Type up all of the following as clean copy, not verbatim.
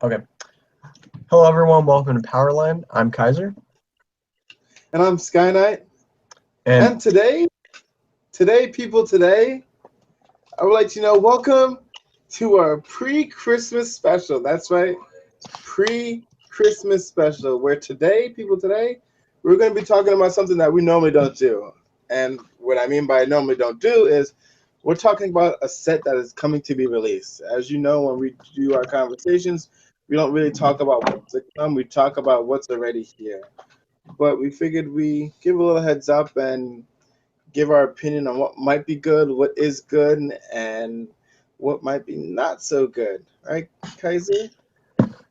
Okay. Hello, everyone. Welcome to Powerline. I'm Kaiser. And I'm Sky Knight. And And today, I would like to welcome to our pre-Christmas special. That's right, pre-Christmas special, where today, we're going to be talking about something that we normally don't do. And what I mean by normally don't do is we're talking about a set that is coming to be released. As you know, when we do our conversations, we don't really talk about what's to come. We talk about what's already here. But we figured we give a little heads up and give our opinion on what might be good, what is good, and what might be not so good. Right, Kaiser?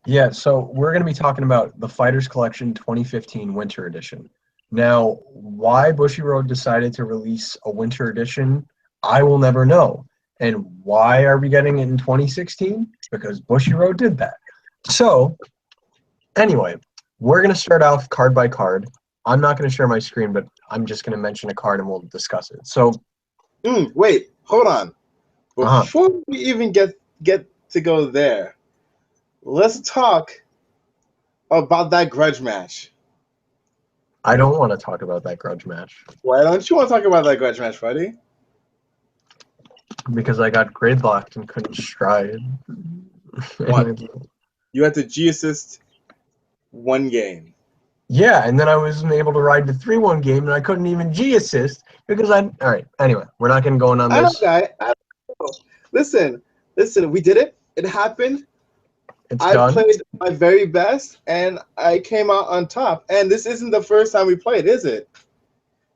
yeah, so we're going to be talking about the Fighters Collection 2015 Winter Edition. Now, why Bushiroad decided to release a Winter Edition, I will never know. And why are we getting it in 2016? Because Bushiroad did that. So, anyway, we're going to start off card by card. I'm not going to share my screen, but I'm just going to mention a card and we'll discuss it. So, Wait, hold on. uh-huh. Before we even get to go there, let's talk about that grudge match. I don't want to talk about that grudge match Why don't you want to talk about that grudge match, buddy? because I got gridlocked and couldn't stride. What? You had to G assist one game. Yeah, and then I wasn't able to ride the 3-1 game, and I couldn't even G assist because I. All right. Anyway, we're not going to go on I know, this. guy. Listen, we did it. It happened. It's I done. played my very best, and I came out on top. And this isn't the first time we played, is it?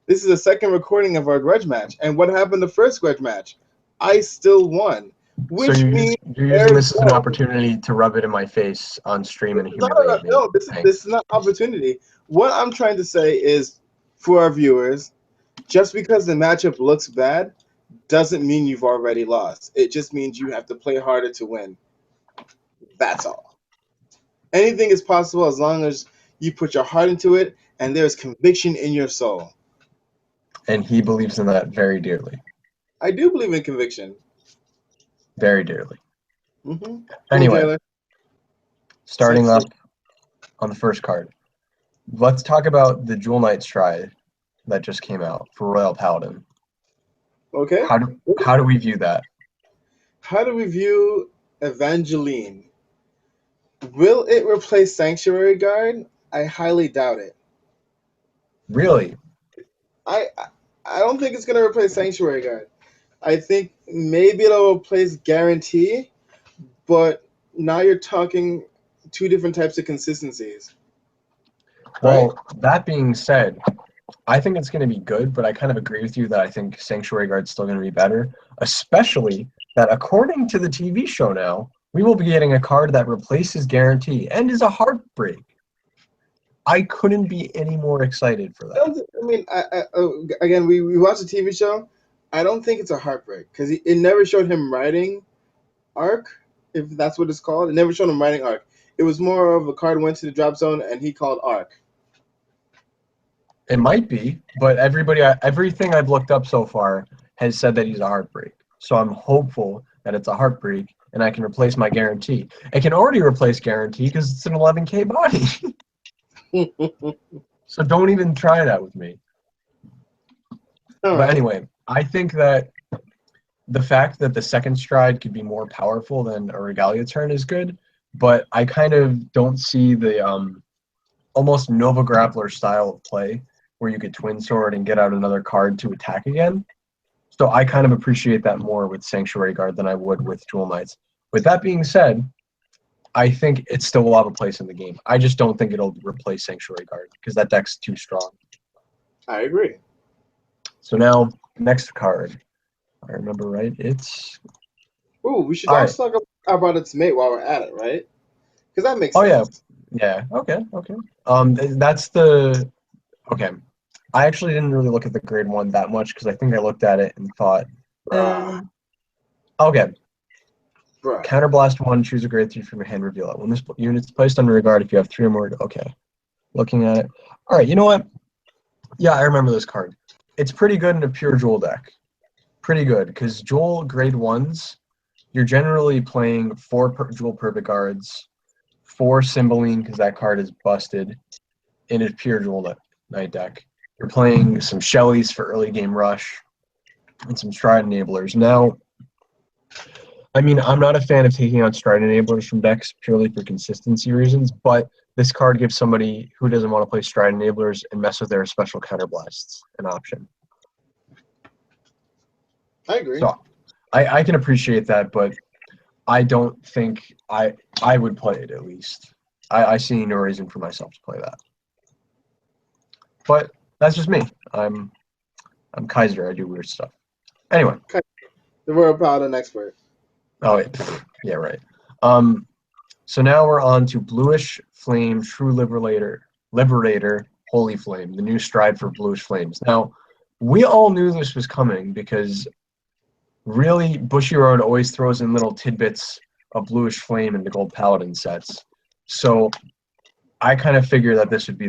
This is the second recording of our grudge match. And what happened the first grudge match? I still won, So which means you're using this as an ergo. opportunity to rub it in my face on stream This and is not a, humiliate me. no, this is Thanks. not opportunity. What I'm trying to say is, for our viewers, just because the matchup looks bad doesn't mean you've already lost. It just means you have to play harder to win. That's all. Anything is possible as long as you put your heart into it and there's conviction in your soul. And he believes in that very dearly. I do believe in conviction. Very dearly. Come on, Anyway, Taylor. Set the starting stage. up on the first card. Let's talk about the Jewel Knight Stride that just came out for Royal Paladin. Okay. How do we view that? How do we view Evangeline? Will it replace Sanctuary Guard? I highly doubt it. Really? I I don't think it's gonna replace Sanctuary Guard. I think maybe it'll replace Guarantee, but now you're talking two different types of consistencies, right? Well, that being said, I think it's going to be good, but I kind of agree with you that I think Sanctuary Guard's still going to be better, especially that according to the TV show now, we will be getting a card that replaces Guarantee and is a heartbreak. I couldn't be any more excited for that. I mean, again, we watched the TV show. I don't think it's a heartbreak because it never showed him riding Arc, if that's what it's called. It never showed him riding Arc. It was more of a card went to the drop zone and he called Arc. It might be, but everything I've looked up so far has said that he's a heartbreak. So I'm hopeful that it's a heartbreak and I can replace my Guarantee. I can already replace Guarantee because it's an 11K body. So don't even try that with me. All But right. anyway, I think that the fact that the second stride could be more powerful than a Regalia turn is good, but I kind of don't see the almost Nova Grappler style of play where you could twin sword and get out another card to attack again. So I kind of appreciate that more with Sanctuary Guard than I would with Jewel Knights. With that being said, I think it still will have a place in the game. I just don't think it'll replace Sanctuary Guard because that deck's too strong. I agree. So now, next card. I remember right. It's Ooh, we should all right. also talk about its mate while we're at it, right? Because that makes Oh yeah, sense. yeah. Okay, okay. That's the okay. I actually didn't really look at the grade one that much because I think I looked at it and thought, Bruh. okay. Bruh. Counterblast one, choose a grade 3 from your hand, reveal it. When this unit's placed under regard, if you have 3 or more, okay. Looking at it. All right, you know what? Yeah, I remember this card. It's pretty good in a pure Jewel deck. Pretty good because Jewel grade 1s, you're generally playing 4 Jewel Perfect Guards, 4 Cymbeline because that card is busted in a pure Jewel Knight deck. You're playing some Shellys for early game rush and some Stride Enablers. Now, I mean, I'm not a fan of taking on Stride Enablers from decks purely for consistency reasons, but this card gives somebody who doesn't want to play Stride Enablers and mess with their special counterblasts an option. I agree. So I can appreciate that, but I don't think I would play it at least. I see no reason for myself to play that. But that's just me. I'm Kaiser. I do weird stuff. Anyway. The Royal Paladin expert. Oh, yeah, right. So now we're on to Bluish Flame, True Liberator, Holy Flame, the new stride for Bluish Flames. Now, we all knew this was coming because really Bushiroad always throws in little tidbits of Bluish Flame into Gold Paladin sets. So I kind of figured that this would be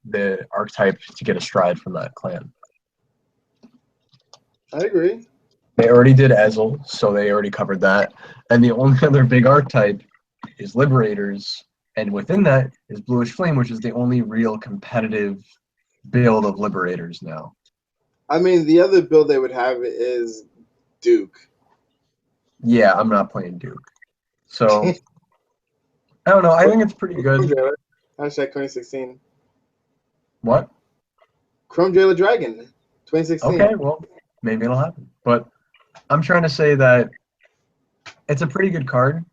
the archetype to get a stride from that clan. I agree. They already did Ezel, so they already covered that. And the only other big archetype is Liberators, and within that is Bluish Flame, which is the only real competitive build of Liberators now. I mean, the other build they would have is Duke. Yeah, I'm not playing Duke. So, I don't know. I think it's pretty good. Hashtag 2016. What? Chrome Jailer Dragon, 2016. Okay, well, maybe it'll happen. But I'm trying to say that it's a pretty good card.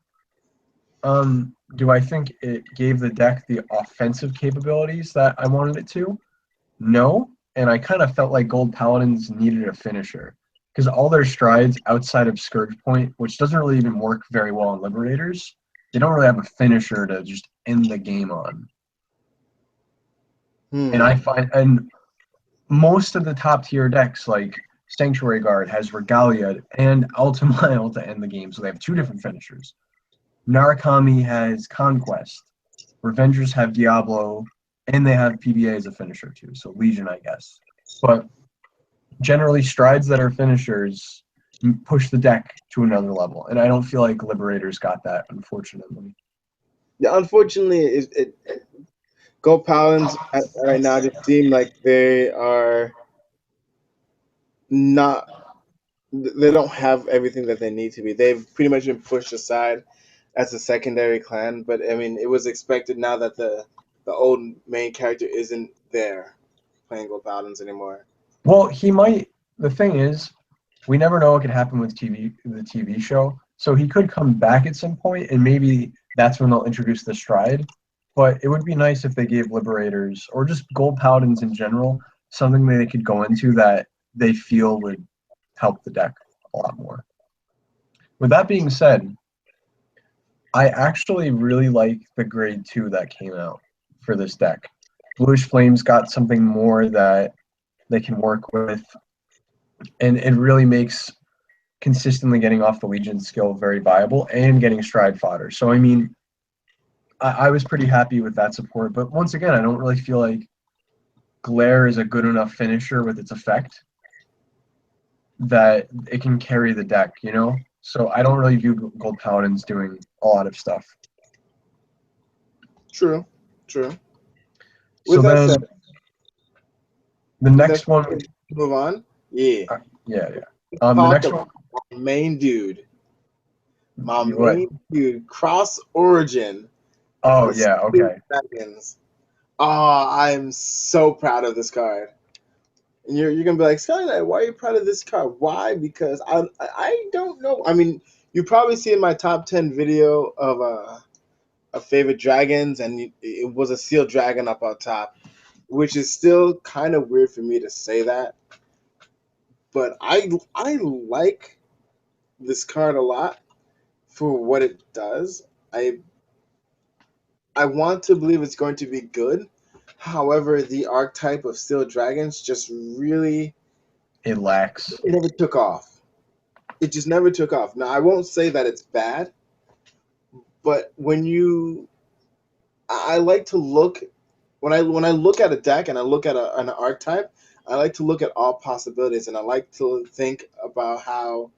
Do I think it gave the deck the offensive capabilities that I wanted it to? No, and I kind of felt like Gold Paladins needed a finisher because all their strides outside of Scourge Point, which doesn't really even work very well on Liberators, they don't really have a finisher to just end the game on. And most of the top tier decks like Sanctuary Guard has Regalia and Ultimile to end the game, so they have 2 different finishers. Narukami has Conquest. Revengers have Diablo, and they have PBA as a finisher too, so Legion, I guess. But generally, strides that are finishers push the deck to another level, and I don't feel like Liberators got that, unfortunately. Yeah, unfortunately, Gold Paladins right now just seem like they are not. They don't have everything that they need to be. They've pretty much been pushed aside as a secondary clan, but I mean, it was expected now that the old main character isn't there playing Gold Paladins anymore. Well, he might. The thing is, we never know what could happen with the TV show. So he could come back at some point, and maybe that's when they'll introduce the stride. But it would be nice if they gave Liberators, or just Gold Paladins in general, something that they could go into that they feel would help the deck a lot more. With that being said, I actually really like the Grade 2 that came out for this deck. Bluish Flames got something more that they can work with, and it really makes consistently getting off the Legion skill very viable and getting stride fodder. So, I mean, I was pretty happy with that support, but once again, I don't really feel like Glare is a good enough finisher with its effect that it can carry the deck, you know? So I don't really view Gold Paladins doing a lot of stuff. True. So then, the next one. Move on. Yeah. The next one. Main dude. Dude. Cross Origin. Oh, yeah, okay. Dragons. Oh, I'm so proud of this card. And you're gonna be like, Skylight, why are you proud of this card? Why? Because I don't know. I mean, you probably see in my top 10 video of favorite dragons, and it was a sealed dragon up on top, which is still kind of weird for me to say that. But I like this card a lot for what it does. I want to believe it's going to be good. However, the archetype of Steel Dragons just really... It lacks. It never took off. It just never took off. Now, I won't say that it's bad, but when you... I like to look... When I look at a deck and I look at an archetype, I like to look at all possibilities, and I like to think about how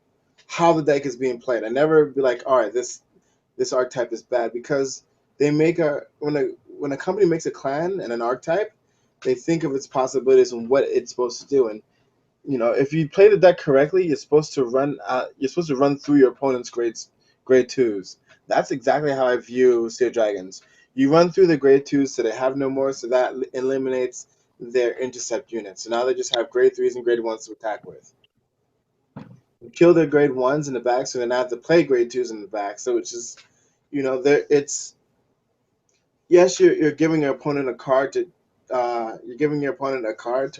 the deck is being played. I never be like, all right, this this archetype is bad because they make when a company makes a clan and an archetype, they think of its possibilities and what it's supposed to do. And if you play the deck correctly, you're supposed to run through your opponent's grade twos. That's exactly how I view Steel Dragons. You run through the grade twos so they have no more, so that eliminates their intercept units. So now they just have grade threes and grade ones to attack with. You kill their grade ones in the back, so they now have to play grade twos in the back. So it's just, it's yes, you're giving your opponent a card to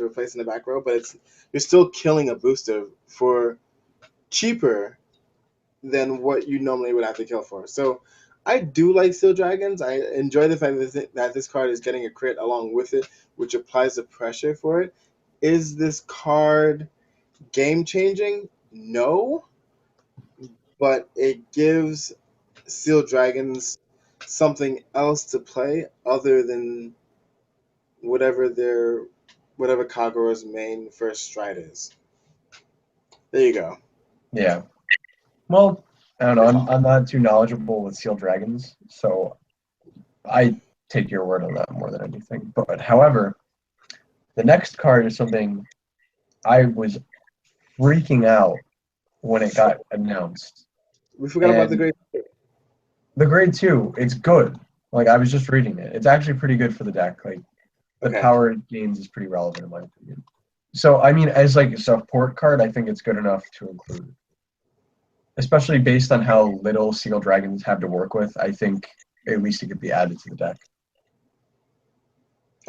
replace in the back row, but you're still killing a booster for cheaper than what you normally would have to kill for. So I do like Steel Dragons. I enjoy the fact that this card is getting a crit along with it, which applies the pressure for it. Is this card game changing? No, but it gives Steel Dragons something else to play other than whatever Kagura's main first stride is. There you go. Yeah. Well, I don't know. I'm not too knowledgeable with Steel Dragons, so I take your word on that more than anything. But however, the next card is something I was freaking out when it got announced. We forgot about the grade. The grade 2, it's good. Like, I was just reading it. It's actually pretty good for the deck. Like, the power it gains is pretty relevant in my opinion. So, I mean, as like a support card, I think it's good enough to include. Especially based on how little Steel Dragons have to work with, I think at least it could be added to the deck.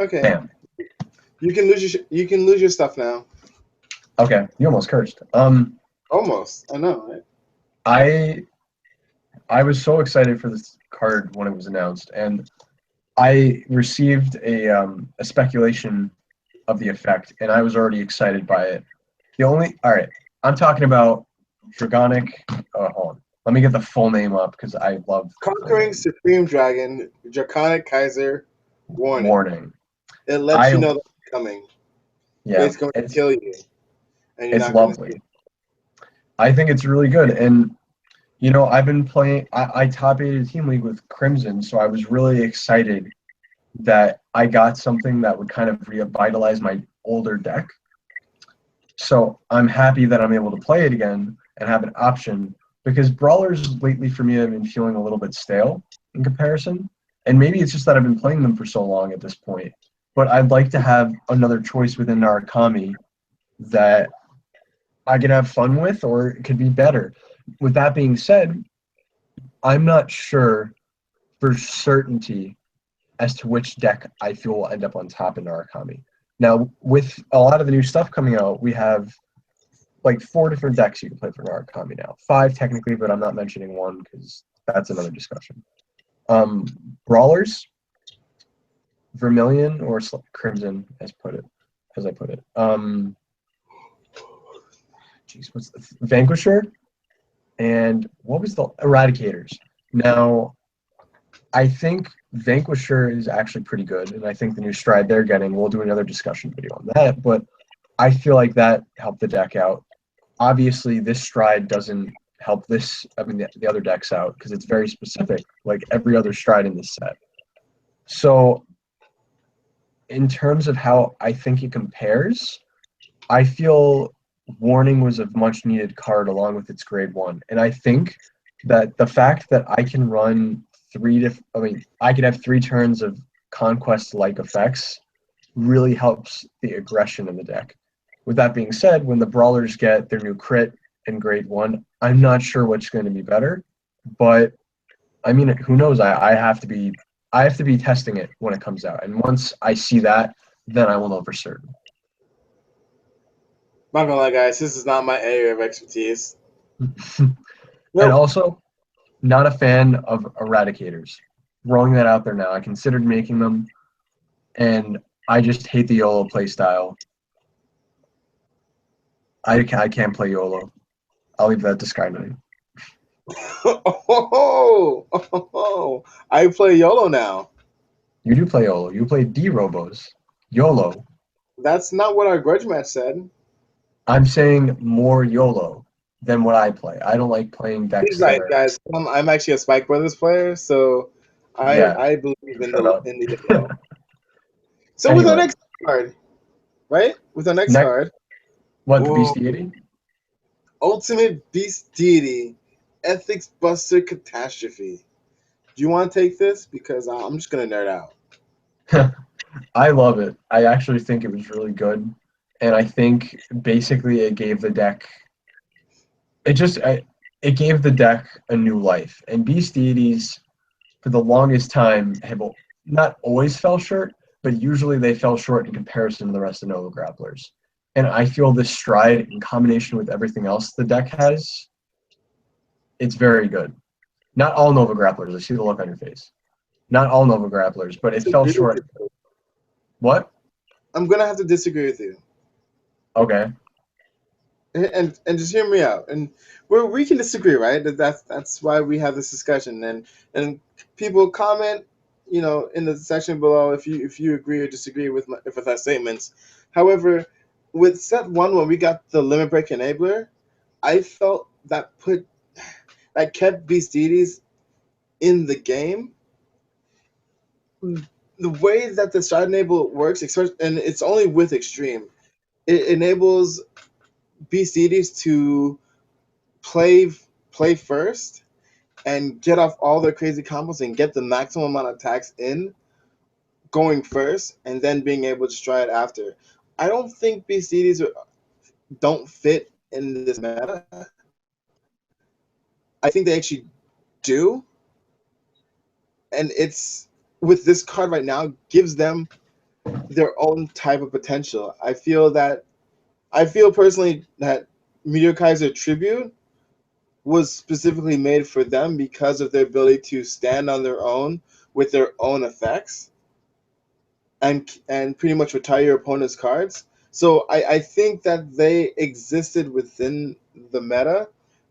Okay. Bam. You can lose your stuff now. Okay, you almost cursed. Almost. I know, right? I was so excited for this card when it was announced, and I received a speculation of the effect, and I was already excited by it. All right, I'm talking about Dragonic. Hold on. Let me get the full name up because I love Conquering Supreme Dragon, Draconic Kaiser, warning. It lets you know that it's coming. Yeah, it's going to kill you. And you're it's not lovely. I think it's really good, and I've been playing. I top 8 Team League with Crimson, so I was really excited that I got something that would kind of revitalize my older deck. So I'm happy that I'm able to play it again and have an option, because Brawlers lately for me have been feeling a little bit stale in comparison. And maybe it's just that I've been playing them for so long at this point. But I'd like to have another choice within Narukami that I can have fun with, or it could be better. With that being said, I'm not sure for certainty as to which deck I feel will end up on top in Narukami. Now, with a lot of the new stuff coming out, we have like 4 different decks you can play for Narukami now. 5 technically, but I'm not mentioning one because that's another discussion. Brawlers, Vermilion, or Crimson, as I put it. What's the Vanquisher? And what was the Eradicators? Now, I think Vanquisher is actually pretty good, and I think the new stride they're getting, we'll do another discussion video on that, but I feel like that helped the deck out. Obviously, this stride doesn't help the other decks out because it's very specific, like every other stride in this set. So, in terms of how I think it compares, I feel Warning was a much-needed card along with its grade 1, and I think that the fact that I can run I could have 3 turns of conquest-like effects really helps the aggression in the deck. With that being said, when the Brawlers get their new crit in grade 1, I'm not sure which is going to be better, but I mean, who knows? I have to be testing it when it comes out, and once I see that, then I will know for certain. Not gonna lie, guys, this is not my area of expertise. And also, not a fan of Eradicators. Throwing that out there now. I considered making them, and I just hate the YOLO playstyle. I can't play YOLO. I'll leave that to Sky9. I play YOLO now. You do play YOLO. You play D-Robos. YOLO. That's not what our grudge match said. I'm saying more YOLO. than what I play. I don't like playing He's decks that right, are guys. I'm actually a Spike Brothers player, so yeah. I believe in Shut up. the debate. So with our Anyway, next card, right? With our next next card, what the oh, bestiality? Ultimate Beast Deity, Ethics Buster Catastrophe. Do you want to take this? Because I'm just gonna nerd out. I love it. I actually think it was really good, and I think basically it gave the deck it gave the deck a new life. And beast deities for the longest time have not always fell short, but usually they fell short in comparison to the rest of Nova Grapplers. And I feel this stride in combination with everything else the deck has, it's very good. Not all Nova Grapplers. I see the look on your face. Not all Nova Grapplers, but it fell Disagree with short. you. What? I'm gonna have to disagree with you. Okay. And just hear me out. And we can disagree, right? That's why we have this discussion. And people comment, in the section below if you agree or disagree with with our statements. However, with set one when we got the limit break enabler, I felt that kept Beast Deities in the game. The way that the stride enable works, and it's only with extreme, it enables Beast Deities to play play first and get off all their crazy combos and get the maximum amount of attacks in going first and then being able to stride after. I don't think Beast Deities don't fit in this meta. I think they actually do. And it's with this card right now gives them their own type of potential. I feel personally that Meteor Kaiser Tribute was specifically made for them because of their ability to stand on their own with their own effects and pretty much retire your opponent's cards. So I think that they existed within the meta,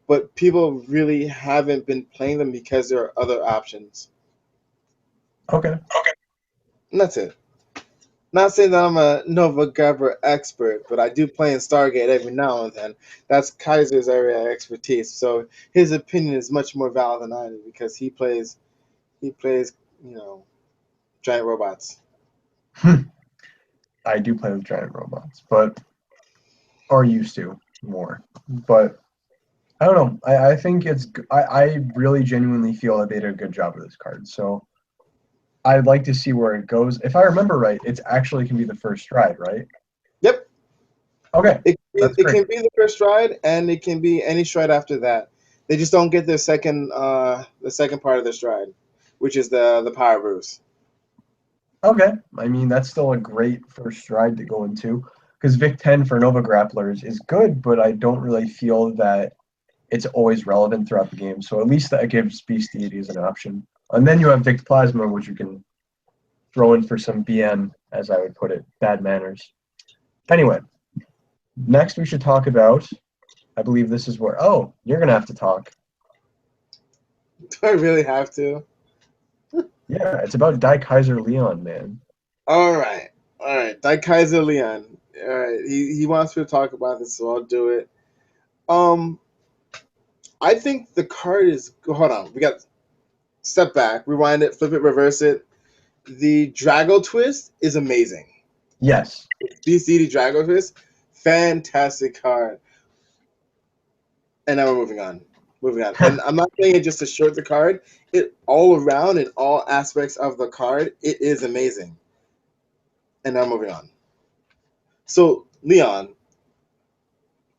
but people really haven't been playing them because there are other options. Okay. And that's it. Not saying that I'm a Nova Grabber expert, but I do play in Stargate every now and then. That's Kaiser's area of expertise. So his opinion is much more valid than I do because he plays, giant robots. I do play with giant robots, or used to more. But I don't know. I think I really genuinely feel that they did a good job with this card. So I'd like to see where it goes. If I remember right, it's actually can be the first stride, right? Yep. Okay. That's It great. can be the first stride, and it can be any stride after that. They just don't get the second part of the stride, which is the power boost. Okay. I mean, that's still a great first stride to go into because Vic 10 for Nova Grapplers is good, but I don't really feel that it's always relevant throughout the game. So at least that gives Beast Deity as an option. And then you have Vic Plasma, which you can throw in for some BM, as I would put it, bad manners. Anyway, next we should talk about, I believe this is where, oh, you're going to have to talk. Do I really have to? Yeah, it's about Dai Kaiser Leon, man. All right. Kaiser Leon. All right. He wants me to talk about this, so I'll do it. I think the card is. Hold on. We got step back, rewind it, flip it, reverse it. The Drago twist is amazing. Yes. DCD Drago twist, fantastic card. And now we're moving on. And I'm not saying it just to short the card. It all around in all aspects of the card, it is amazing. And now moving on. So Leon,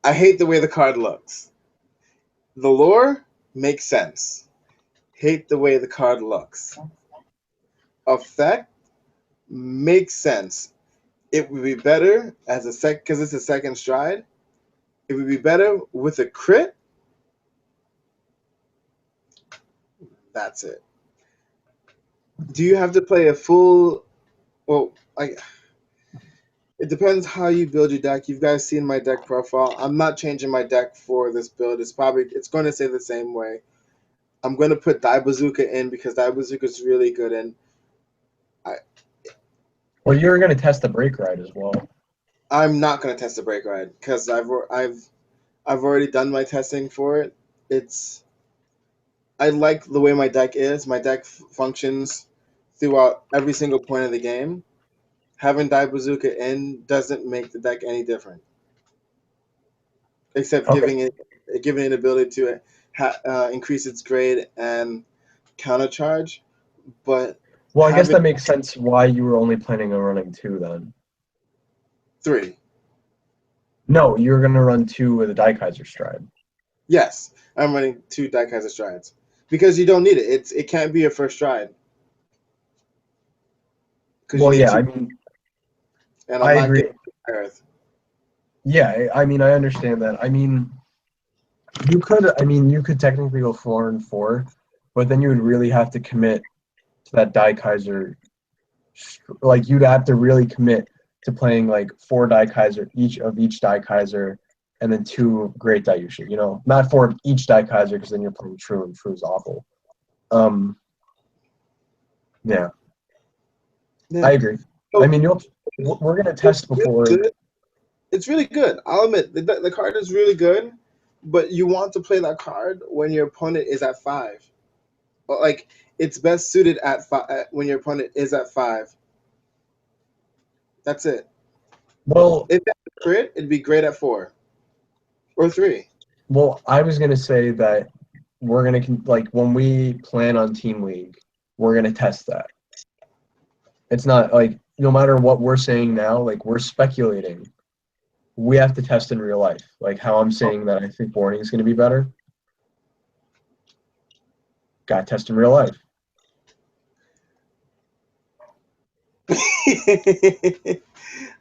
I hate the way the card looks. The lore makes sense. Hate the way the card looks. Effect makes sense. It would be better as because it's a second stride. It would be better with a crit. That's it. Do you have to play a full? Well, it depends how you build your deck. You guys seen my deck profile. I'm not changing my deck for this build. It's going to stay the same way. I'm going to put Dai Bazooka in because Dai Bazooka is really good. And Well, you're going to test the break ride as well. I'm not going to test the break ride because I've already done my testing for it. It's I like the way my deck is. My deck functions throughout every single point of the game. Having Die Bazooka in doesn't make the deck any different, except Okay. giving it ability to increase its grade and counter charge. But Well, I guess having that makes sense why you were only planning on running 2 then. 3, No, you're gonna run 2 with a Daikaiser stride. yes, I'm running 2 Daikaiser strides because you don't need it. It can't be your first stride because you Well, need yeah, 2, I mean, and I'm I not agree. getting Earth. Yeah, I mean, I understand that. I mean, you could technically go 4 and 4, but then you would really have to commit to that Daikaiser. Like, you'd have to really commit to playing like 4 Daikaiser, each Daikaiser, and then 2 Great Daiyushi. You know, not 4 of each Daikaiser because then you're playing True, and True is awful. Um, yeah, Yeah. I agree. I So mean, we're gonna it's test really before. good. It's really good. I'll admit the card is really good, but you want to play that card when your opponent is at 5. Like it's best suited at 5 when your opponent is at 5. That's it. Well, If that's a crit, it'd be great at 4 or 3. well, I was gonna say that we're gonna like when we plan on Team League, we're gonna test that. It's not like no matter what we're saying now, like we're speculating. We have to test in real life. Like how I'm saying that I think Warning is gonna be better. Got to test in real life.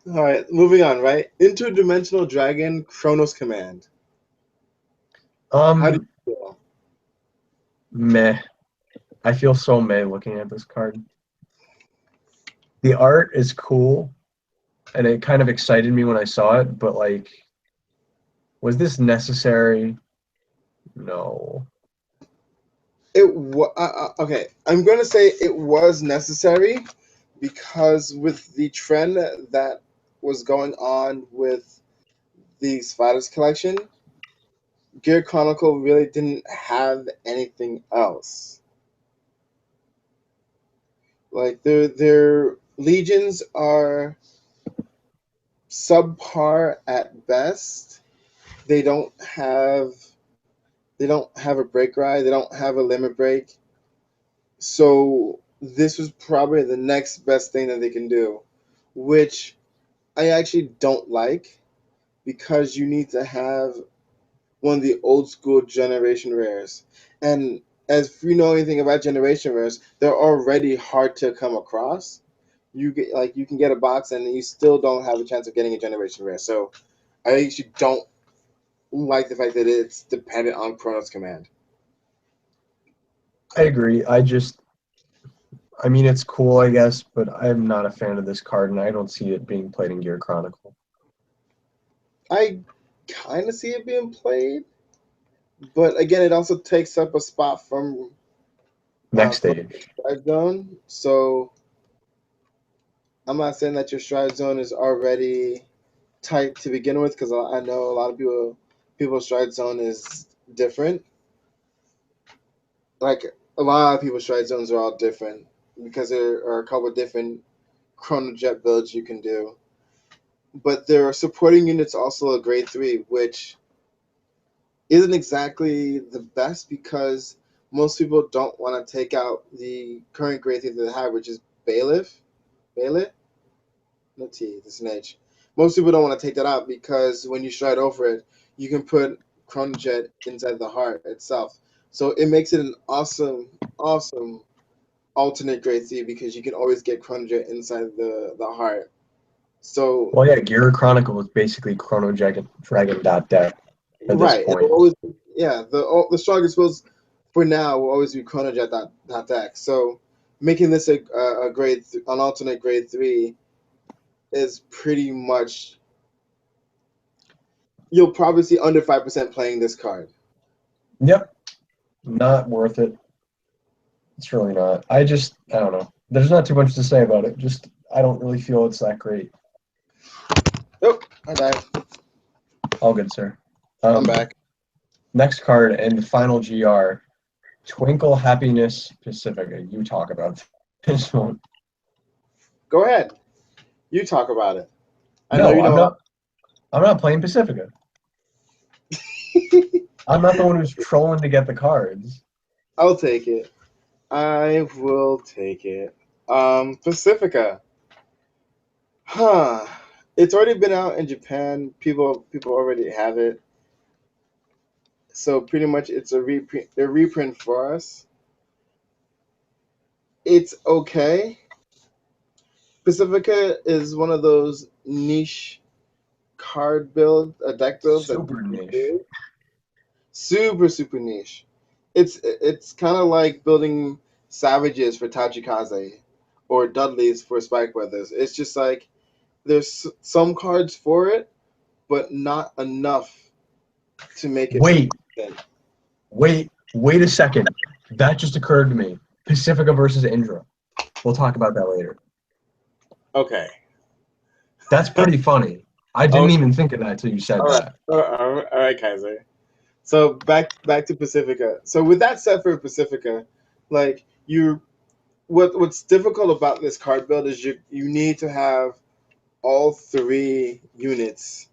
All right, moving on. Right, interdimensional dragon Chronos command. How do you feel? Meh. I feel so meh looking at this card. The art is cool, and it kind of excited me when I saw it, but like, was this necessary? No. Okay. I'm going to say it was necessary because with the trend that was going on with the Spiders collection, Gear Chronicle really didn't have anything else. Like their legions are subpar at best. They don't have a break ride. They don't have a limit break. So this was probably the next best thing that they can do, which I actually don't like because you need to have one of the old school generation rares. And as if you know anything about generation rares, they're already hard to come across. You can get a box and you still don't have a chance of getting a generation rare. So I actually don't like the fact that it's dependent on Chronos command. I agree. I mean, it's cool, I guess, but I'm not a fan of this card, and I don't see it being played in Gear Chronicle. I kind of see it being played, but again, it also takes up a spot Next from stage. stride zone. So I'm not saying that your stride zone is already tight to begin with, because I know a lot of people's stride zone is different. Like a lot of people's stride zones are all different because there are a couple of different Chrono Jet builds you can do. But there are supporting units also a grade 3, which isn't exactly the best because most people don't want to take out the current grade 3 that they have, which is Bailiff. Bailiff? No T, this is an H. Most people don't want to take that out because when you stride over it, you can put Chrono Jet inside the heart itself. So it makes it an awesome, awesome alternate grade 3 because you can always get Chrono Jet inside the heart. So Well, yeah, Gear Chronicle is basically Chrono Dragon dot deck at this right, point. the strongest builds for now will always be Chrono Jet that deck. So making this an alternate grade 3 is pretty much you'll probably see under 5% playing this card. Yep, not worth it. It's really not. I don't know. There's not too much to say about it. Just, I don't really feel it's that great. Oh, I died. All good, sir. I'm back. Next card and the final GR, Twinkle Happiness Pacifica. You talk about this one. Go ahead. You talk about it. I know No, you I'm know. not. I'm not playing Pacifica. I'm not the one who's trolling to get the cards. I'll take it. I will take it. Pacifica. Huh. It's already been out in Japan. People already have it. So pretty much it's a reprint for us. It's okay. Pacifica is one of those niche deck builds that Super people niche. do. Super niche. It's kind of like building Savages for Tachikaze or Dudleys for Spike Brothers. It's just like there's some cards for it, but not enough to make it. Wait a second. That just occurred to me. Pacifica versus Indra. We'll talk about that later. Okay. That's pretty funny. I didn't even think of that until you said All right. that. All right, Kaiser. So back to Pacifica. So with that said, for Pacifica, like what's difficult about this card build is you need to have all three units,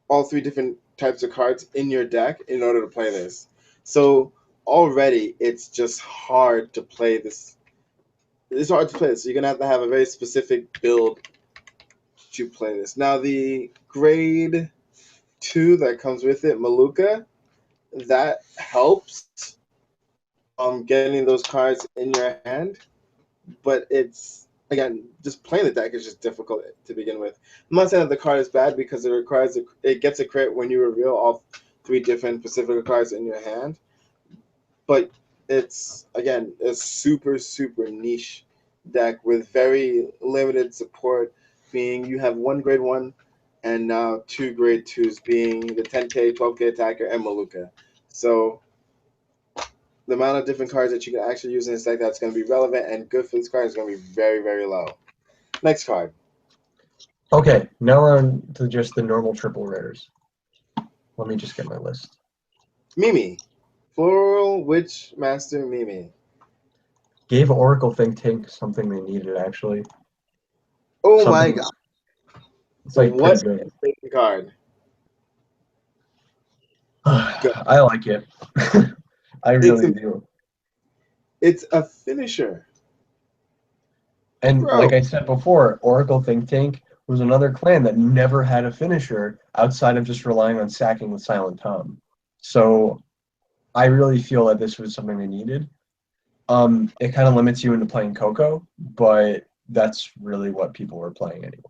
all three different types of cards in your deck in order to play this. So already it's just hard to play this. It's hard to play this. So you're gonna have a very specific build to play this. Now the grade 2 that comes with it, Maluka, that helps getting those cards in your hand, but it's again just playing the deck is just difficult to begin with. I'm not saying that the card is bad because it gets a crit when you reveal all three different Pacifica cards in your hand, but it's again a super niche deck with very limited support, being you have one grade 1 and now two grade 2s, being the 10k 12k attacker and Maluka. So the amount of different cards that you can actually use in this deck that's going to be relevant and good for this card is going to be very low. Next card. Okay, now we're on to just the normal triple rares. Let me just get my list. Mimi. Floral Witch Master Mimi. Gave Oracle Think Tank something they needed, actually. Oh my god. It's like what pretty good. A card. I like it. I really do. It's a finisher. And Bro. like I said before, Oracle Think Tank was another clan that never had a finisher outside of just relying on sacking with Silent Tom. So I really feel that this was something they needed. It kind of limits you into playing Coco, but that's really what people were playing anyway.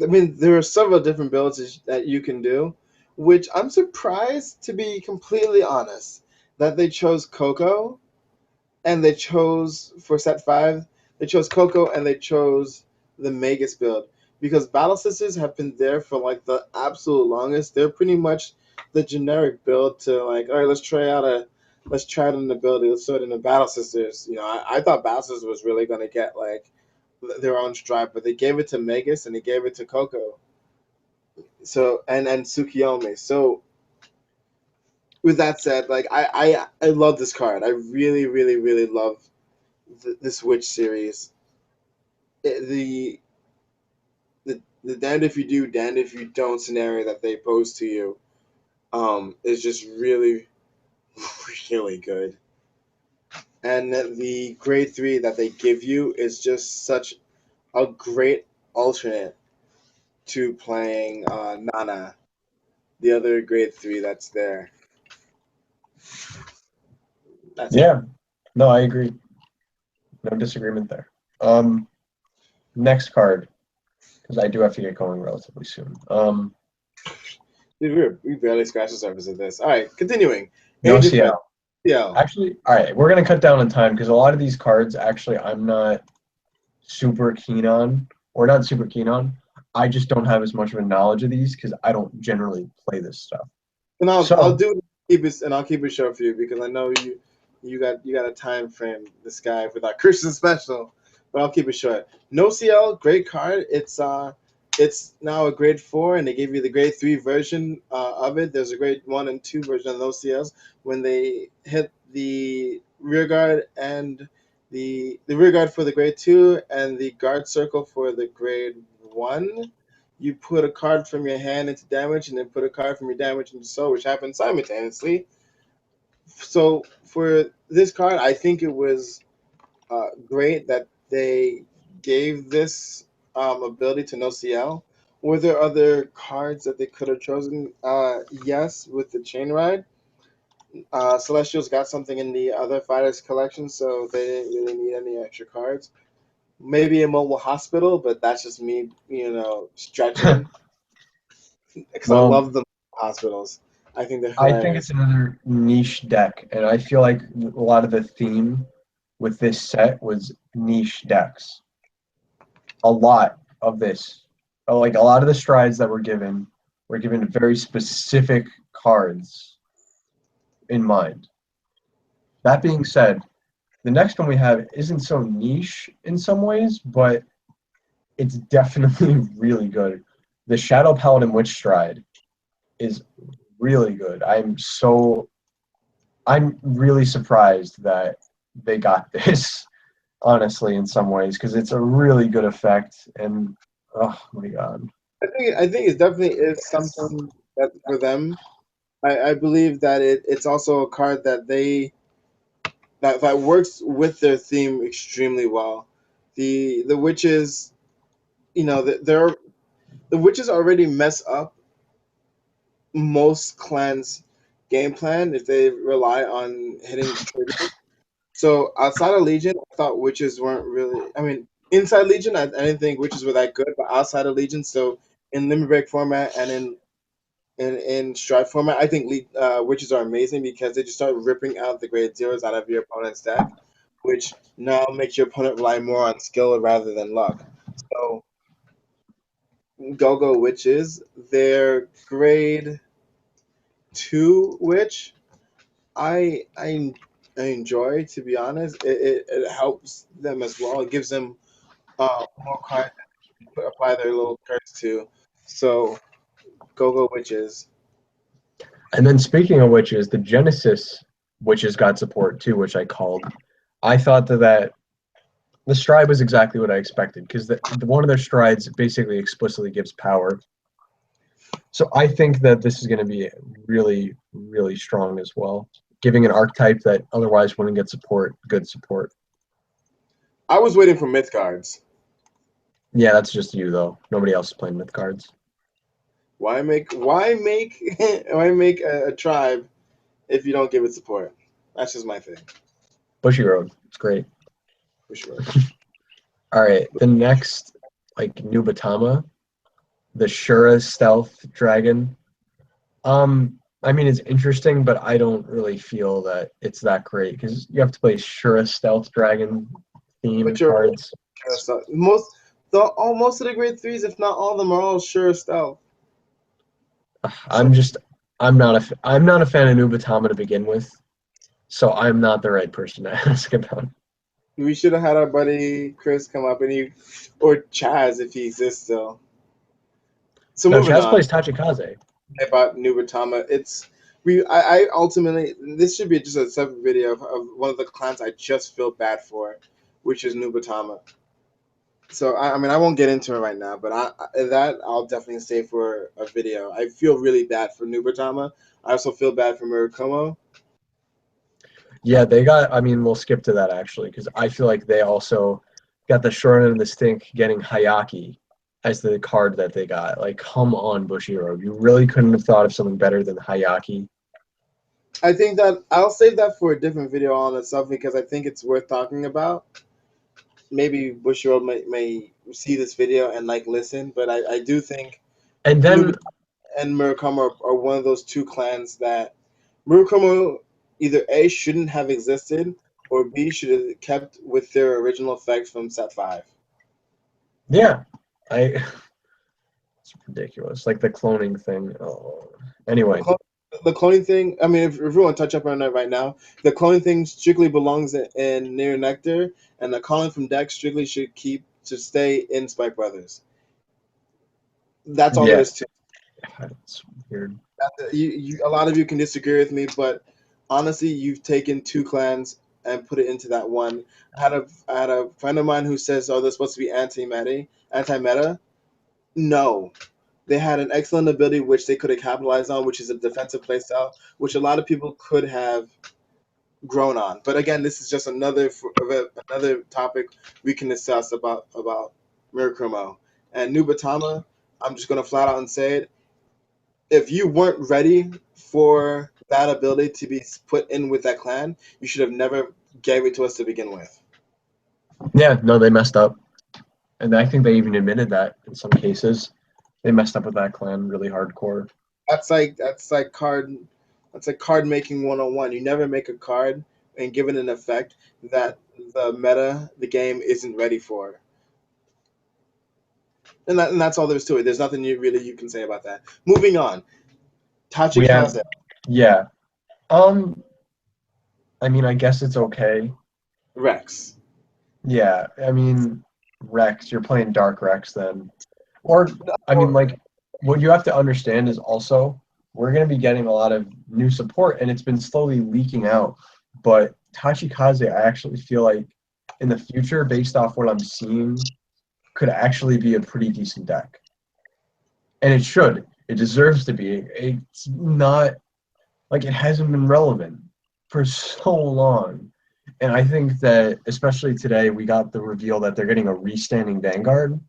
I mean, there are several different builds that you can do, which I'm surprised, to be completely honest, that they chose Coco, and they chose, for set 5, they chose Coco and they chose the Magus build. Because Battle Sisters have been there for like the absolute longest. They're pretty much the generic build to like, all right, let's try it in the build. Let's throw it in the Battle Sisters. You know, I thought Battle Sisters was really gonna get like their own stripe, but they gave it to Magus and they gave it to Coco. So and Tsukiyomi. So with that said, like I love this card. I really love this Witch series. The damned if you do, damned if you don't scenario that they pose to you is just really good. And the grade 3 that they give you is just such a great alternate to playing Nana, the other grade 3 that's there. Yeah, no, I agree. No disagreement there. Next card, because I do have to get going relatively soon. Dude, we barely scratched the surface of this. All right, continuing. No CL. CL. Actually, all right, we're gonna cut down on time because a lot of these cards actually I'm not super keen on, or not super keen on. I just don't have as much of a knowledge of these because I don't generally play this stuff. And I'll keep it short for you because I know you got a time frame, this guy, with our Christian special, but I'll keep it short. No CL, great card. It's it's now a grade 4, and they gave you the grade 3 version of it. There's a grade 1 and 2 version of those CLs. When they hit the rear guard and the rear guard for the grade 2 and the guard circle for the grade 1, you put a card from your hand into damage, and then put a card from your damage into soul, which happens simultaneously. So for this card, I think it was great that they gave this ability to no CL. Were there other cards that they could have chosen? Yes, with the chain ride. Celestials got something in the other fighters collection, so they didn't really need any extra cards. Maybe a mobile hospital, but that's just me, stretching because I Well, love the hospitals. I think they're I think hilarious. it's another niche deck, and I feel like a lot of the theme with this set was niche decks. A lot of this, like a lot of the strides that were given very specific cards in mind. That being said, the next one we have isn't so niche in some ways, but it's definitely really good. The Shadow Paladin Witch Stride is really good. I'm really surprised that they got this, honestly, in some ways, because it's a really good effect. And oh my god, I think it definitely is something that for them. I believe that it's also a card that that works with their theme extremely well. The witches, the witches already mess up most clans' game plan if they rely on hitting triggers. So outside of Legion, I thought witches weren't really. I mean, inside Legion, I didn't think witches were that good, but outside of Legion, so in Limit Break format and in Stride format, I think witches are amazing because they just start ripping out the grade zeros out of your opponent's deck, which now makes your opponent rely more on skill rather than luck. So Go-Go Witches, their grade 2 witch, I I I enjoy, to be honest. It helps them as well. It gives them more cards to apply their little curse to. So Go-Go Witches. and then speaking of witches, the Genesis witches got support too, which I called. I thought that the stride was exactly what I expected because one of their strides basically explicitly gives power. So I think that this is going to be really, really strong as well, giving an archetype that otherwise wouldn't get support, good support. I was waiting for myth cards. Yeah, that's just you though. Nobody else is playing myth cards. Why make why make a tribe if you don't give it support? That's just my thing. Bushy Road, it's great. For sure. All right, the next like Nubatama, the Shura Stealth Dragon. I mean it's interesting, but I don't really feel that it's that great because you have to play Shura Stealth Dragon theme But you're cards. so most of the grade threes, if not all of them, are all sure stealth. So I'm just I'm not a fan of Nubatama to begin with, so I'm not the right person to ask about. we should have had our buddy Chris come up or Chaz if he exists still. So No, moving Chaz on plays Tachikaze. about Nubatama, I ultimately this should be just a separate video of one of the clans I just feel bad for, which is Nubatama. So I mean I won't get into it right now, but I'll definitely save for a video. I feel really bad for Nubatama. I also feel bad for Murakumo. Yeah, they got. I mean, we'll skip to that actually because I feel like they also got the short end of the stick getting Hayaki as the card that they got. Like, come on, Bushiroad, you really couldn't have thought of something better than Hayaki. I think that I'll save that for a different video on itself because I think it's worth talking about. Maybe Bushiroad may see this video and like listen, but I do think And then Nubita and Murakumo are one of those two clans that Murakumo either A shouldn't have existed or B should have kept with their original effects from set 5. yeah, I it's ridiculous. Like the cloning thing. Oh. The, Anyway, clone, the cloning thing, I mean, if we want to touch up on that right now, the cloning thing strictly belongs in Near Nectar, and the calling from deck strictly should stay in Spike Brothers. That's all there Yeah, is to it's weird. it. A lot of you can disagree with me, but honestly, you've taken two clans and put it into that one. I had a friend of mine who says, "Oh, they're supposed to be anti-meta." No, they had an excellent ability which they could have capitalized on, which is a defensive playstyle, which a lot of people could have grown on. But again, this is just another topic we can discuss about Mirakumo and Nubatama. I'm just gonna flat out and say it. If you weren't ready for that ability to be put in with that clan, you should have never gave it to us to begin with. Yeah, no, they messed up. And I think they even admitted that in some cases. They messed up with that clan really hardcore. That's like card making 101. You never make a card and give it an effect that the game isn't ready for. And that's all there's to it. There's nothing you can say about that. Moving on. We have, Tachikaze. yeah. I mean, I guess it's okay. Rex. Yeah, I mean, Rex, you're playing Dark Rex then. Or, I mean, like, what you have to understand is also we're going to be getting a lot of new support, and it's been slowly leaking out. But Tachikaze, I actually feel like in the future, based off what I'm seeing, could actually be a pretty decent deck. And it should. It deserves to be. It's not like it hasn't been relevant for so long. And I think that, especially today, we got the reveal that they're getting a restanding Vanguard.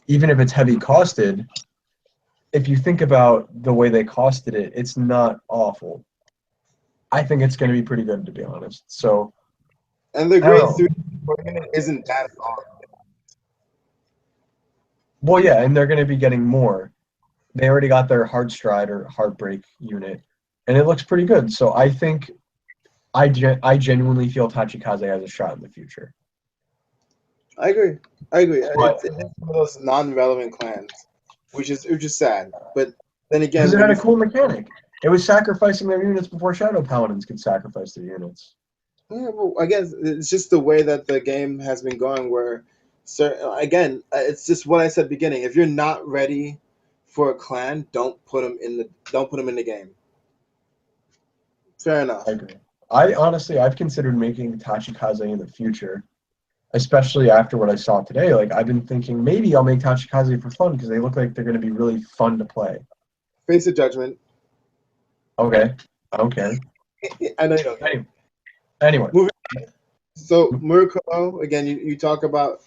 Even if it's heavy costed, if you think about the way they costed it, it's not awful. I think it's going to be pretty good, to be honest. So, And the I don't grade know. 3 isn't bad at all. Well, yeah, and they're going to be getting more. They already got their Hard Stride or Heartbreak unit, and it looks pretty good. So I think I genuinely feel Tachikaze has a shot in the future. I agree. I agree. But It's one of those non-relevant clans, which is sad. But then because again, it when had you a cool mechanic. It was sacrificing their units before Shadow Paladins could sacrifice their units. yeah, well, I guess it's just the way that the game has been going. Where, again, it's just what I said beginning. If you're not ready for a clan, don't put them in the game. Fair I enough. agree. I've considered making Tachikaze in the future, especially after what I saw today. Like I've been thinking maybe I'll make Tachikaze for fun because they look like they're going to be really fun to play. Face the judgment. Okay, I don't care. I know you don't care. Anyway, anyway, Moving. So Murakumo, again, you talk about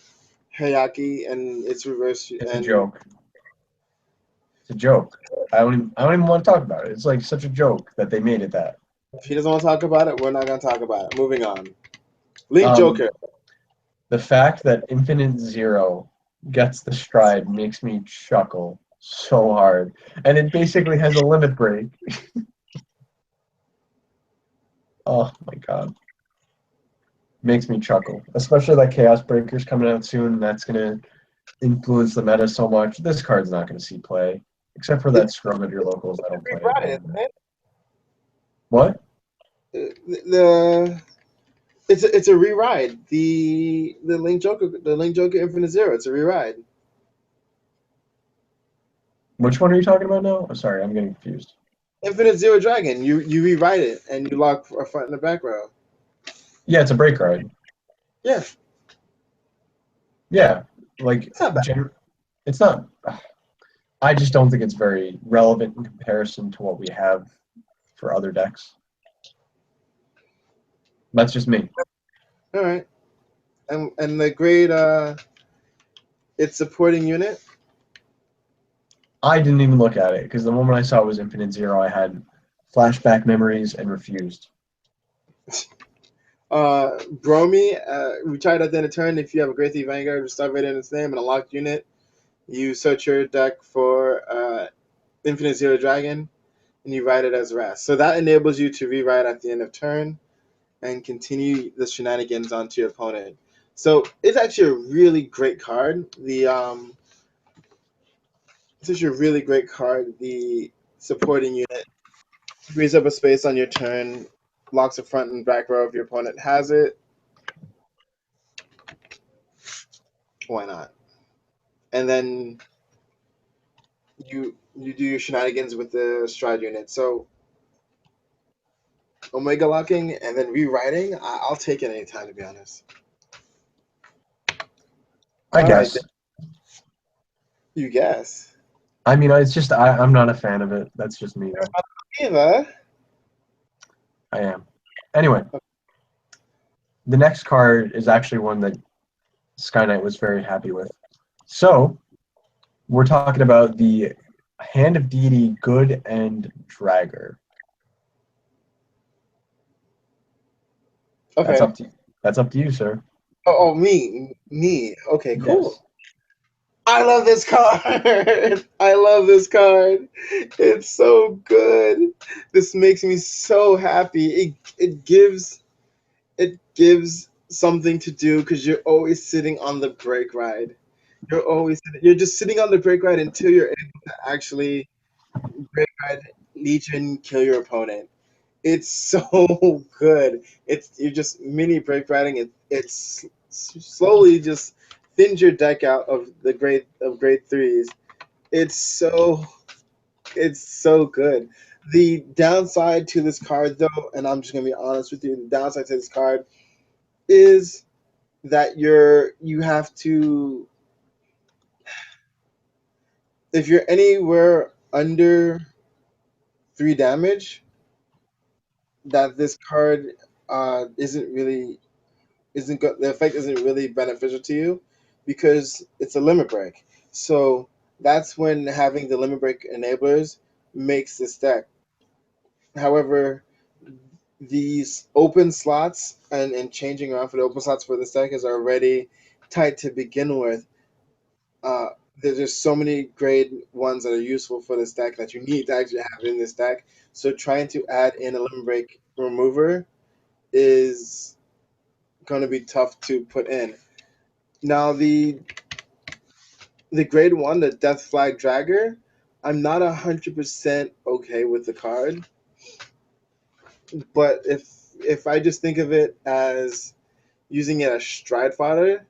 Hayaki and its reverse, it's a and joke. It's a joke. I don't even want to talk about it. It's like such a joke that they made it that. if he doesn't want to talk about it, we're not going to talk about it. Moving on. Link Um, Joker. the fact that Infinite Zero gets the stride makes me chuckle so hard, and it basically has a limit break. Oh my god. Makes me chuckle, especially that Chaos Breaker's coming out soon. That's gonna influence the meta so much. This card's not gonna see play, except for that scrum of your locals that don't play it. Right, isn't it? What? The it's a rewrite. The Link Joker Infinite Zero. It's a rewrite. Which one are you talking about now? I'm sorry, I'm getting confused. Infinite Zero Dragon. You rewrite it and you lock a front and a back row. Yeah, it's a break ride. Yeah, Yeah, like it's not bad. it's not. I just don't think it's very relevant in comparison to what we have for other decks. That's just me. All right. And the grade its supporting unit. I didn't even look at it because the moment I saw it was Infinite Zero, I had flashback memories and refused. Bromy, retired at the end of turn. If you have a Great Thief Vanguard with Starvate in its name and a locked unit, you search your deck for Infinite Zero Dragon and you write it as Wrath. So that enables you to rewrite at the end of turn and continue the shenanigans onto your opponent. So it's actually a really great card. It's actually a really great card. The supporting unit frees up a space on your turn, locks the front and back row if your opponent has it. Why not? And then you do your shenanigans with the stride unit. So Omega locking and then rewriting, I'll take it anytime, to be honest. I All right, guess. you guess. I mean, it's just I'm not a fan of it. That's just me, though. Eva. I am. Anyway, the next card is actually one that Sky was very happy with. So, we're talking about the Hand of Deity Good and Dragger. That's Okay. up to you. That's up to you, sir. Me. Okay, cool. Yes. I love this card. I love this card. It's so good. This makes me so happy. It gives something to do because you're always sitting on the brake ride. You're just sitting on the brake ride until you're able to actually brake ride Legion, kill your opponent. It's so good. You're just mini brake riding. It's slowly just thins your deck out of the grade threes. It's so it's so good. The downside to this card, though, and I'm just gonna be honest with you, the downside to this card is that you have to, if you're anywhere under 3 damage, that this card isn't good. The effect isn't really beneficial to you because it's a limit break. So that's when having the limit break enablers makes this deck. However, these open slots and changing around for the open slots for this deck is already tight to begin with. Uh, there's just so many grade ones that are useful for this deck that you need to actually have in this deck. So trying to add in a limit break remover is going to be tough to put in. Now the grade one, the Death Flag Dragger, I'm not 100% okay with the card, but if I just think of it as using it as stride fodder,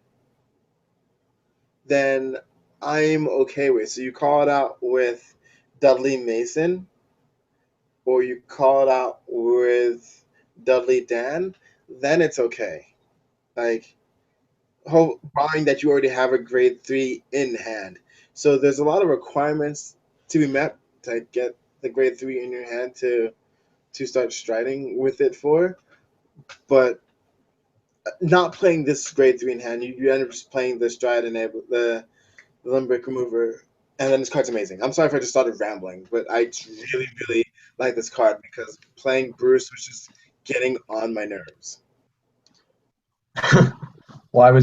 then I'm okay with. So you call it out with Dudley Mason, or you call it out with Dudley Dan, then it's okay. Like, barring that you already have a grade 3 in hand. So there's a lot of requirements to be met to get the grade 3 in your hand to start striding with it for. But not playing this grade 3 in hand, you end up just playing the stride enable the limbic remover, and then this card's amazing. I'm sorry if I just started rambling, but I really, really like this card because playing Bruce was just getting on my nerves. Well,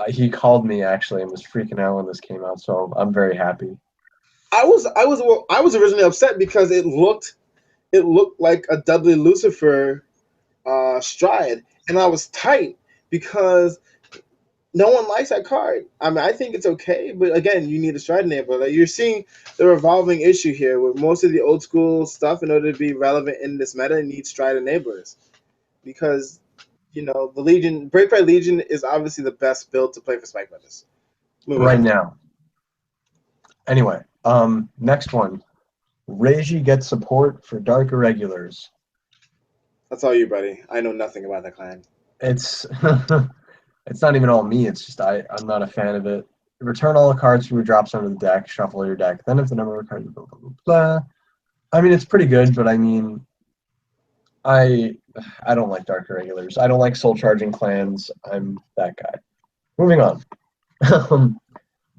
he called me actually and was freaking out when this came out, so I'm very happy. I was originally upset because it looked like a Dudley Lucifer stride, and I was tight because no one likes that card. I mean, I think it's okay, but again, you need a stride enabler. Like, you're seeing the revolving issue here with most of the old school stuff. In order to be relevant in this meta, it needs stride enablers because the Legion, Break by Legion, is obviously the best build to play for Spike Brothers. Right now. Anyway, next one. Reiji gets support for Dark Irregulars. That's all you, buddy. I know nothing about that clan. It's it's not even all me. It's just I'm not a fan of it. Return all the cards from your drops under the deck. Shuffle your deck. Then if the number of cards blah blah blah blah. I mean, it's pretty good, but I mean, I don't like Dark Irregulars. I don't like soul charging clans. I'm that guy. Moving on.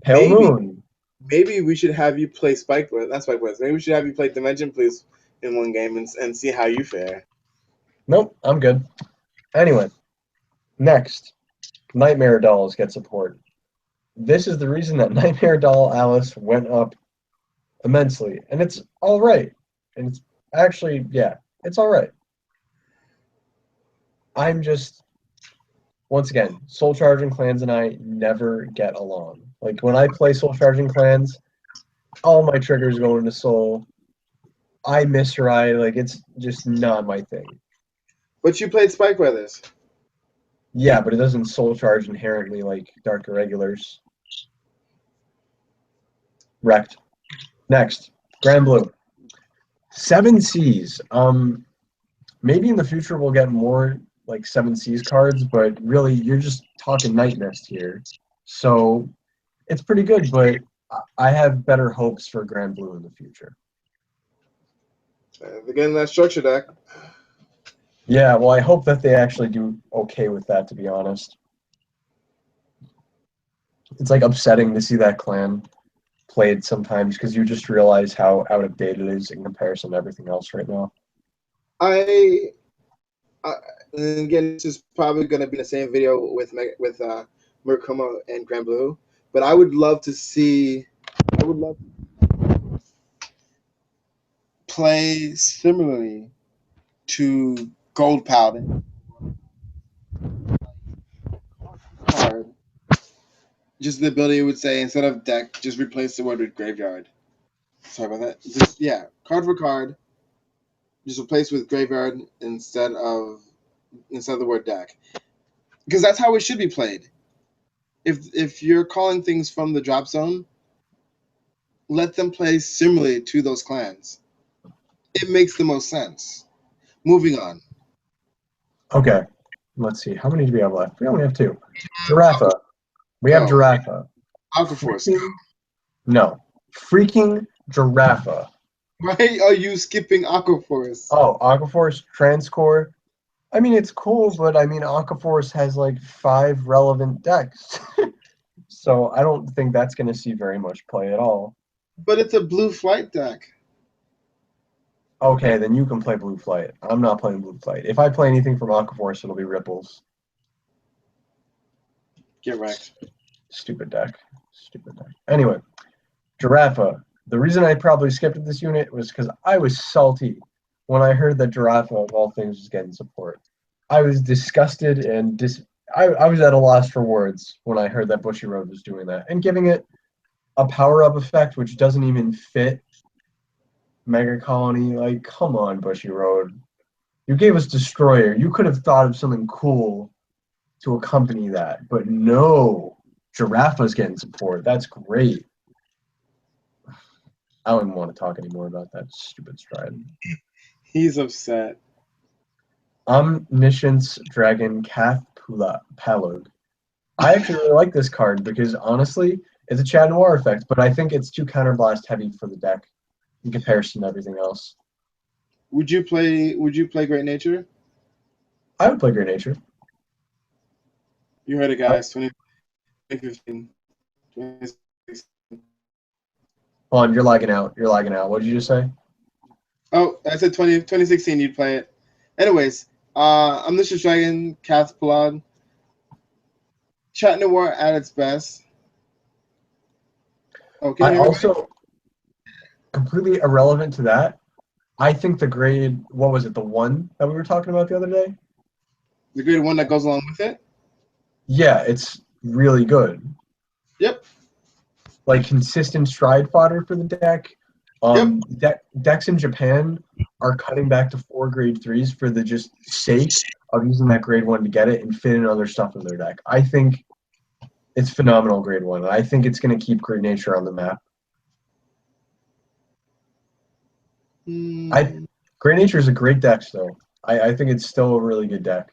Pale Moon. Maybe we should have you play Spike Brothers. Not Spike Brothers. Maybe we should have you play Dimension Police in one game and see how you fare. Nope, I'm good. Anyway, next, Nightmare Dolls get support. This is the reason that Nightmare Doll Alice went up immensely, and it's all right. And it's actually, yeah, it's all right. I'm just, once again, Soul Charging Clans and I never get along. Like, when I play Soul Charging Clans, all my triggers go into Soul. I misride. Like, it's just not my thing. But you played Spike Brothers. Yeah, but it doesn't Soul Charge inherently like Dark Irregulars. Wrecked. Next, Grand Blue. 7Cs. Maybe in the future we'll get more like 7Cs cards, but really you're just talking Night Mist here. So it's pretty good, but I have better hopes for Grand Blue in the future. Again, that structure deck. Yeah, well, I hope that they actually do okay with that, to be honest. It's like upsetting to see that clan played sometimes because you just realize how out of date it is in comparison to everything else right now. I and again, this is probably going to be the same video with Murkuma and Grand Blue, but I would love to see. I would love to play similarly to Gold Paladin card. Just the ability would say instead of deck, just replace the word with graveyard. Sorry about that. Just card for card. Just replace with graveyard instead of the word deck, because that's how it should be played. If you're calling things from the drop zone, let them play similarly to those clans. It makes the most sense. Moving on. Okay, let's see. How many do we have left? We only have 2. Giraffa. We have Giraffa. Aquaforce. No. Freaking Giraffa. Why are you skipping Aquaforce? Oh, Aquaforce, Transcore. I mean, it's cool, but I mean, Aquaforce has like 5 relevant decks. So I don't think that's going to see very much play at all. But it's a blue flight deck. Okay, then you can play Blue Flight. I'm not playing Blue Flight. If I play anything from Aquaforce, it'll be Ripples. Get wrecked. Stupid deck. Stupid deck. Anyway, Giraffa. The reason I probably skipped this unit was because I was salty when I heard that Giraffa, of all things, was getting support. I was disgusted and I was at a loss for words when I heard that Bushy Road was doing that and giving it a power-up effect which doesn't even fit Mega Colony. Like, come on, Bushy Road. You gave us Destroyer. You could have thought of something cool to accompany that, but no. Giraffa's getting support. That's great. I don't even want to talk anymore about that stupid stride. He's upset. Omniscience Dragon Cath Palug. I actually really like this card because honestly, it's a Chat Noir effect, but I think it's too counterblast heavy for the deck in comparison to everything else. Would you play Great Nature? I would play Great Nature. You heard it, guys. 2015. 2016. Hold on, you're lagging out. You're lagging out. What did you just say? Oh, I said 2016 you'd play it. Anyways, Omniscience Dragon, Cath Palud. Chat Noir at its best. Okay. I also, completely irrelevant to that, I think the grade, what was it, the 1 that we were talking about the other day? The grade 1 that goes along with it? Yeah, it's really good. Yep. Like consistent stride fodder for the deck. Decks in Japan are cutting back to 4 grade 3s for the just sake of using that grade 1 to get it and fit in other stuff in their deck. I think it's phenomenal grade 1. I think it's going to keep Great Nature on the map. Great Nature is a great deck still. I think it's still a really good deck.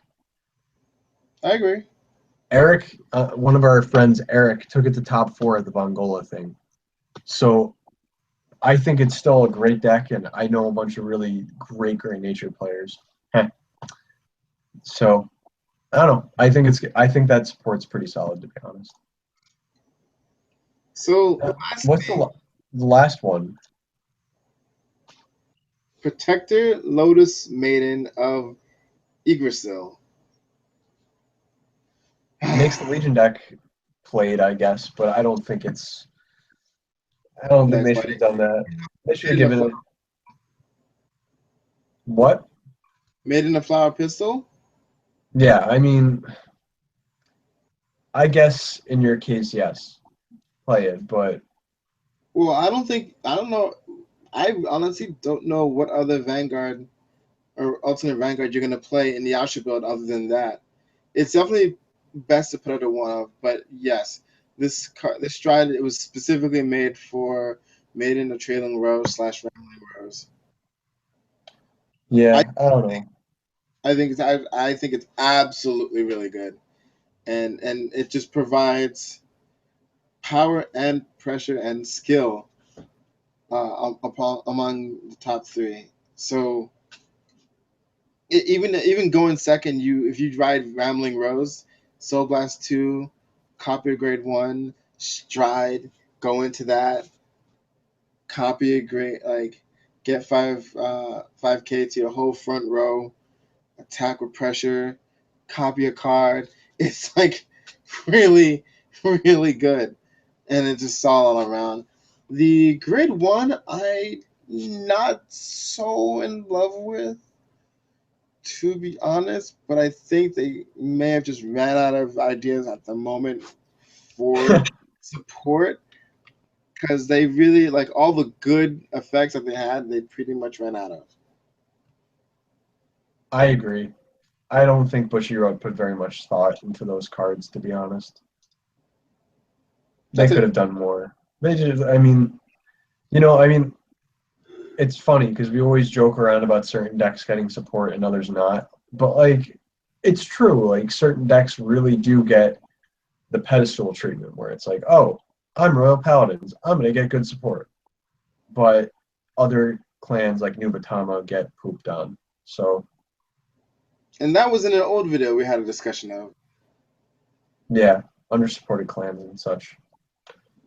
I agree. Eric, one of our friends, Eric, took it to top 4 at the Vongola thing. So I think it's still a great deck, and I know a bunch of really great Great Nature players. So I don't know. I think that support's pretty solid, to be honest. So what's the last one? Protector Lotus Maiden of Yggdrasil. Makes the Legion deck played, I guess, but I don't think it's. I don't think they should have done that. They should have given it. What? Made in a flower pistol? Yeah, I mean, I guess in your case, yes, play it, but. Well, I don't know. I honestly don't know what other Vanguard or alternate Vanguard you're going to play in the Yasha build other than that. It's definitely best to put out a one of, but yes, this stride, it was specifically made for Maiden or Trailing Rose / Rambling Rose. Yeah, I don't know. I think it's absolutely really good, and it just provides power and pressure and skill among the top three. So even going second, if you ride Rambling Rose, Soul Blast 2, copy a grade 1, stride, go into that, copy a grade, like get 5K to your whole front row, attack with pressure, copy a card. It's like really, really good. And it's just solid all around. The grade 1, I not so in love with, to be honest, but I think they may have just ran out of ideas at the moment for support, because they really, like, all the good effects that they had, they pretty much ran out of. I agree. I don't think Bushiroad put very much thought into those cards, to be honest. They That's could it. have done more. They just, I mean, it's funny because we always joke around about certain decks getting support and others not. But, like, it's true. Like, certain decks really do get the pedestal treatment where it's like, oh, I'm Royal Paladins. I'm going to get good support. But other clans like Nubatama get pooped on. So, And that was in an old video we had a discussion of. yeah, undersupported clans and such.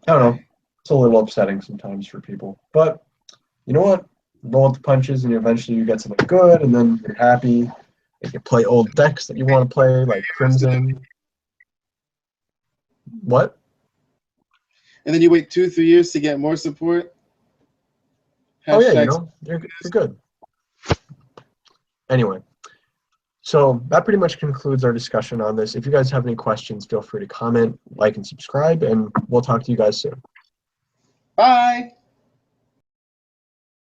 I don't know. It's a little upsetting sometimes for people. But you know what? Roll with the punches, and eventually you get something good, and then you're happy. You can play old decks that you want to play, like Crimson. What? And then you wait 2-3 years to get more support. Oh yeah, Hashtags. you're good. Anyway, so that pretty much concludes our discussion on this. If you guys have any questions, feel free to comment, like, and subscribe, and we'll talk to you guys soon. Bye.